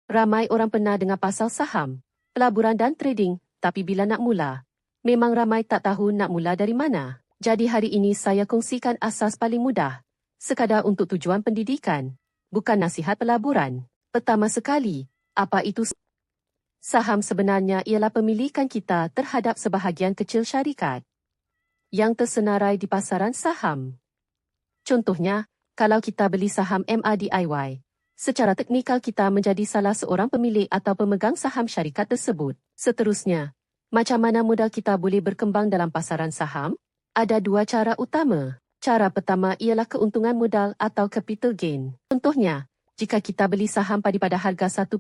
Ramai orang pernah dengar pasal saham, pelaburan dan trading, tapi bila nak mula, memang ramai tak tahu nak mula dari mana. Jadi hari ini saya kongsikan asas paling mudah, sekadar untuk tujuan pendidikan, bukan nasihat pelaburan. Pertama sekali, apa itu saham? Sebenarnya ialah pemilikan kita terhadap sebahagian kecil syarikat yang tersenarai di pasaran saham. Contohnya, kalau kita beli saham MADIY, secara teknikal kita menjadi salah seorang pemilik atau pemegang saham syarikat tersebut. Seterusnya, macam mana modal kita boleh berkembang dalam pasaran saham? Ada dua cara utama. Cara pertama ialah keuntungan modal atau capital gain. Contohnya, jika kita beli saham pada harga 1.90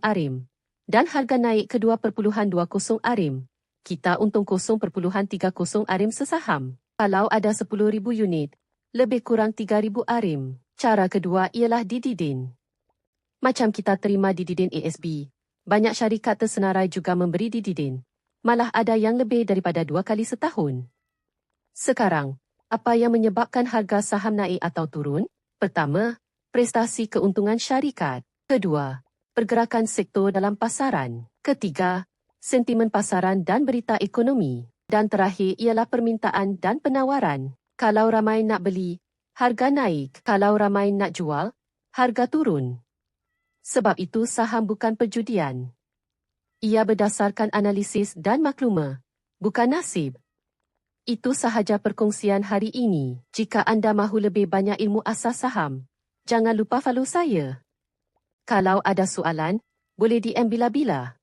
ARIM dan harga naik ke 2.20 ARIM, kita untung 0.30 ARIM sesaham. Kalau ada 10,000 unit, lebih kurang 3,000 ARIM. Cara kedua ialah dividen. Macam kita terima dividen ASB, banyak syarikat tersenarai juga memberi dividen. Malah ada yang lebih daripada 2 kali setahun. Sekarang, apa yang menyebabkan harga saham naik atau turun? Pertama, prestasi keuntungan syarikat. Kedua, pergerakan sektor dalam pasaran. Ketiga, sentimen pasaran dan berita ekonomi. Dan terakhir ialah permintaan dan penawaran. Kalau ramai nak beli, harga naik. Kalau ramai nak jual, harga turun. Sebab itu saham bukan perjudian. Ia berdasarkan analisis dan maklumah, bukan nasib. Itu sahaja perkongsian hari ini. Jika anda mahu lebih banyak ilmu asas saham, jangan lupa follow saya. Kalau ada soalan, boleh DM bila-bila.